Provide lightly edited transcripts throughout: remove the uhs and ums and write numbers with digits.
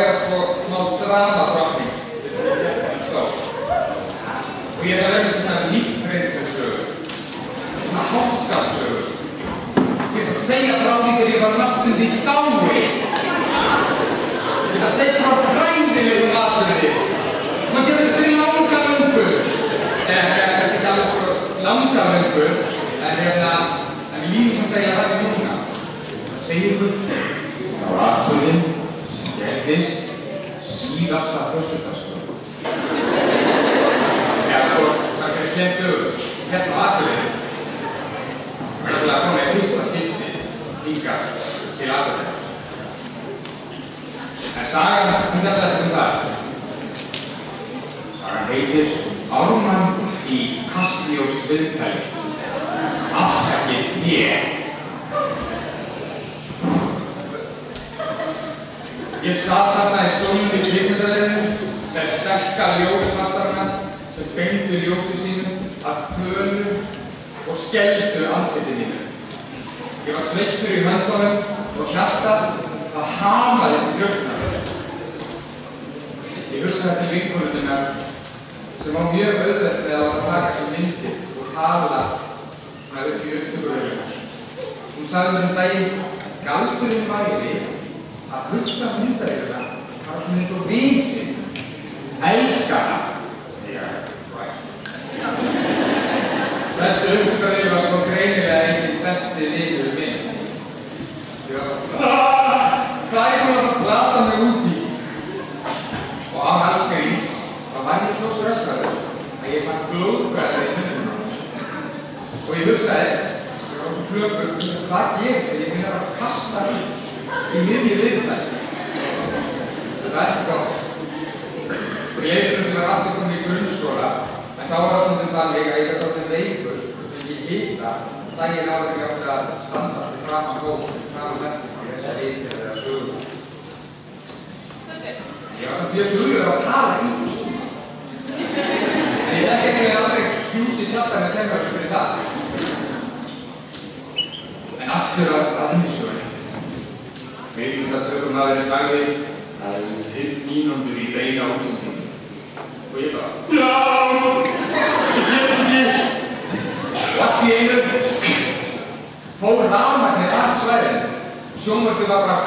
vera sko smá dramadrottning sem stóð. Og ég ætla að vera með svona lífsreynslusögur, svona háskasögur. Ég ætla að segja frá því þegar ég var næstum því dái. Ég ætla að segja frá hræðilegum atburði. Man getur þess fyrir langa löngu. Kannski ekki alveg sko langa löngu, en lífið sem segja það núna. Það segir ykkur á atburðin sem gerðist síðasta föstudagskvöld. Já, sko, það er kemd öðust. Hérna á Akureyri. Það er að koma í fyrsta skipti hingað til Akureyri. En sagan fjallar þetta það. Sagan heitir Ármann í Kastljós viðtali. Afsakið mér. Ég sat þarna í stólnum í kvikmyndaverinu með sterka ljóskastarana sem beindu ljósi sínum að fölu og skelfdu andliti mínu. Ég var sveittur í höndunum og hjartað að hamaðist í brjóstinu. Ég hugsaði til vinkonunum minnar sem var mjög auðvelt með að taka sem myndir og tala svona upp í upptökuröðunar. Hún sagði mér daginn galdurinn væri að hugsa myndavélarna bara svona eins og vin sinn, elskana. Right. Þessi upptökuröður var svo greinilega enginn besti vinur minn. Ég var svona hvað er búin að plata mig út í? Og án alls gríns var ég svo stressaður að ég fann blóðbræði í munnum. Og ég hugsaði, ég var svo flögur, hvað gerist þegar ég minna að kasta í miðju viðtali? Þetta er ekki gott. Og ég leysum sem var aftur komin í grunnskóla, en þá var það stundum þannig að ég gæti orðið veikur og fengi hita daginn áður en ég átti að standa fyrir framan hópinn, framan vettum og lesa heitir eða sögur. Ég var samt mjög duglegur að tala í tíma. En ég þekki ekki aldrei hjús í tjaldan að kemur þessu fyrir það. En aftur að innisögunni. Kvikmyndatökumaðurinn sagði að það eru 5 mínútur í beina útsendingu. Og ég bara, já, ég get ekki. Og allt í einu fór rafmagnið af svæðinu. Sjónvarpið var bara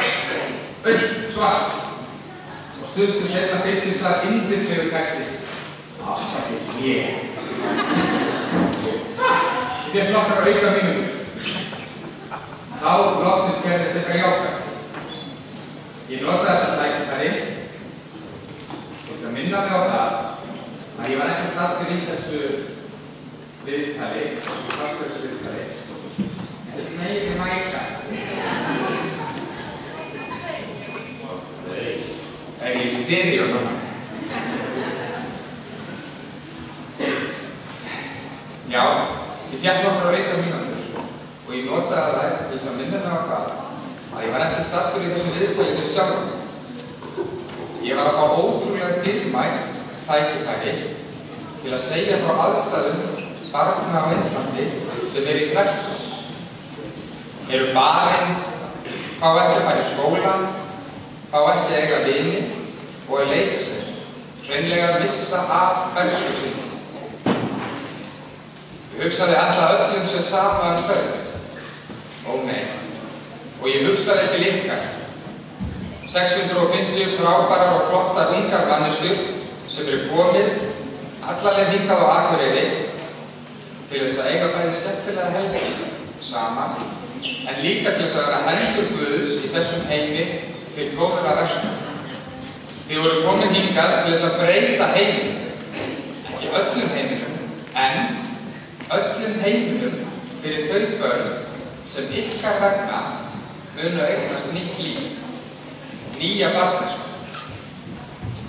svart. Og stuttu seinna birtist það yndislegu texti. Afsakið mér. Ég fékk nokkrar auka mínútur. Þá loksins gerðist eitthvað jákvæmt. Ég notaði þetta tækifæri til þess að minna mig á það að ég var ekki staddur í þessu viðtali, Kastljóss viðtali. En þetta er meiri mæka. Er ég í stereo svona? Já, ég fékk nokkrar auka mínútur og ég notaði það til þess að minna mig á það að ég var ekki staddur í þessu viðtali til sjálf. Ég var að fá ótrúlega dýrmætt tækifæri til að segja frá aðstæðum barna á Indlandi sem í þrælkun. Eru barinn, fá ekki að fara í skólann, fá ekki að eiga vini og að leika sér, hreinlega að missa af bernsku sinni. Ég hugsaði alltaf öllum sem sama þau. Ó nei. Og ég hugsaði til ykkar. 650 frábærar og flottar ungar manneskjur sem eru komið alla leið hingað á Akureyri til þess að eiga bæði skemmtilega helgi saman, en líka til þess að vera hendur Guðs í þessum heimi til góðra verka. Þið voru komin hingað til þess að breyta heiminum, ekki öllum heiminum, en öllum heiminum fyrir þau börn sem ykkar vegna munu eignast nýtt líf, nýja barnæsku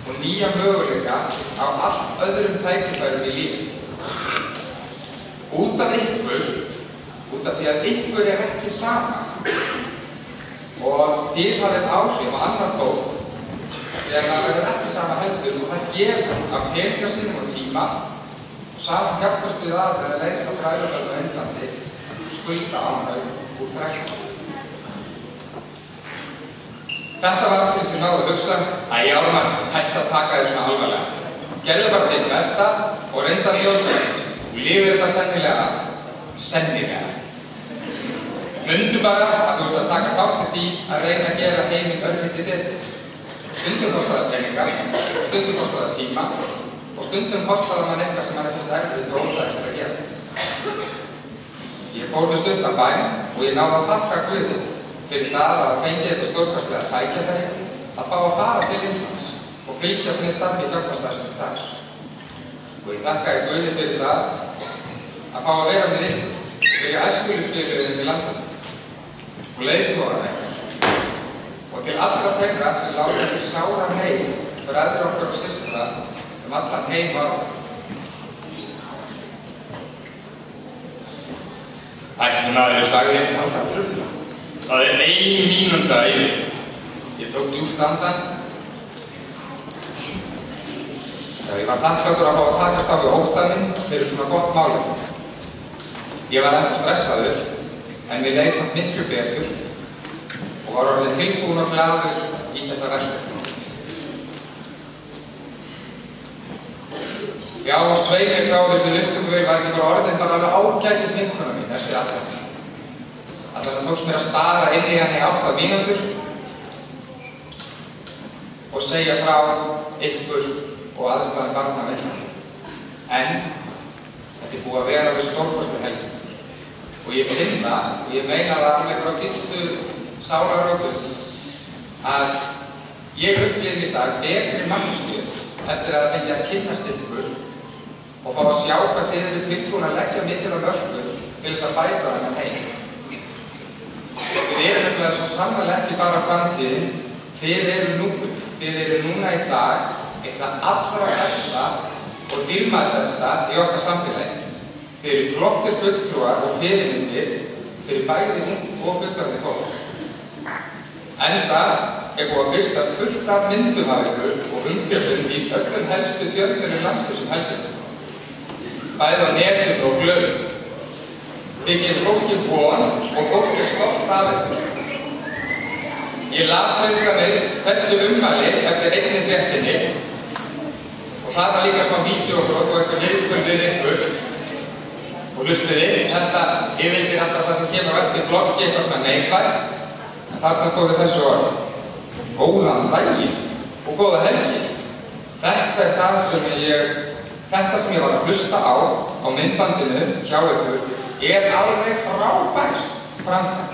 og nýja möguleika á allt öðrum tækifærum í lífi. Út af ykkur, út af því að ykkur ekki sama og þið hafið áhrif á annað fólk sem verður ekki sama heldur og það gefur af peninga sínum og tíma og saman hjálpast við að leysa fræðarverð á Indlandi og skulda ánægð úr þrælkun. Þetta var til sem náðu að hugsa: Æ, Ármann, hætt að taka þér svona alvarlega. Gerðu bara þitt besta og reyndu að njóta þess. Þú lifir þetta sennilega af. Sennilega. Mundu bara að þú ert að taka þátt í því að reyna að gera heiminn örlítið betur. Stundum kostar það peninga, stundum kostar það tíma og stundum kostar það mann eitthvað sem mann finnst erfitt og óþægilegt að gera. Ég fór með stuttan bæn og ég náði að þakka Guði fyrir það að fengi þetta stórkostlega tækifæri að fá að fara til Indlands og fylgjast með starfi hjálparstarfsins þar. Og ég þakkaði Guði fyrir það að fá að vera með ykkur fyrir æskulisfélögin í landinu og leiðtogana ykkar. Og til allra þeirra sem láta þessi sára neyð bræður okkar og systra allan heim varðan. Ætlunaður sagði alltaf trufla. Það 1 mínúta yfir. Ég tók djúpt andan. Ég var þakkláttur að fá að takast á við ótta minn fyrir svona gott málefni. Ég var ennþá stressaður, en mér leið samt miklu betur og var orðinn tilbúinn og glaður í þetta verkefni. Já, svei mig frá þessu lyftuguveig var ekki bara orðin bara alveg ágætis vinkona mín eftir allt saman. Þannig að tókst mér að stara inn í hann í 8 mínútur og segja frá ykkur og aðstæðum barna með. En þetta búið að vera við stórkostlega helgi. Og ég finn það, og ég meina það alveg frá dýpstu sálarrótum, að ég upplifði í dag betri manneskju eftir að það fengi að kynnast ykkur og fá að sjá hvað þið eru tilbúin að leggja mikil á mörkur til þess að bæta þennan heim. Við erum nefnilega svo sannarlega ekki bara framtíðin, þið eru núna í dag eitthvað allra besta og dýrmætasta í okkar samfélagi. Þið eru flottir fulltrúar og fyrirmyndir fyrir bæði ung og fullorðið fólk. Enda búið að birtast fullt af myndum af ykkur og umfjöllun í öllum helstu fjölmiðlum landsins helgina. Bæði á netinu og blöðum. Þið gefið fólki von og fólk stolt af ykkur. Ég las þessu ummæli eftir einni fréttinni og það var líka smá vídeóbrot og eitthvað viðtöl við ykkur. Og hlustiði, þetta yfirleitir alltaf það sem kemur á eftir bloggi eitthvað svona neikvætt, en þarna stóði þessu orð: Góðan daginn og góða helgi. Þetta er það sem ég var að hlusta á myndbandinu hjá ykkur alveg frábært framtak.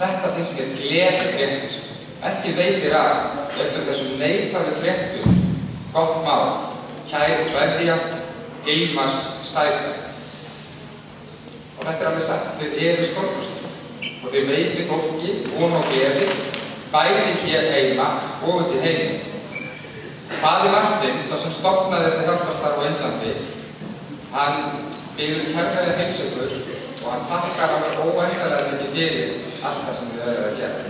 Þetta finnst mér gleðifréttir. Ekki veitir að eftir þessum neikvæðu fréttum gott mál. Kær kveðja, Hilmars Sæberg. Og þetta er alveg sagt, þið eru stórkostlega og þið veitið fólki von og gleði bæði hér heima og út í heiminn. Faðir Martin, sá sem stofnaði þetta hjálparstarf á Indlandi, hann biður kærlega heilsa ykkur og hann þakkar alveg óendanlega mikið fyrir allt það sem þið verið að gera.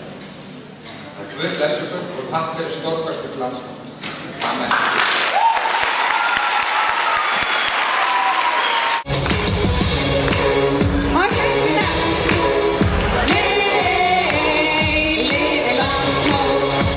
Guð blessi ykkur og takk fyrir stórkostlega landsmót. Amen.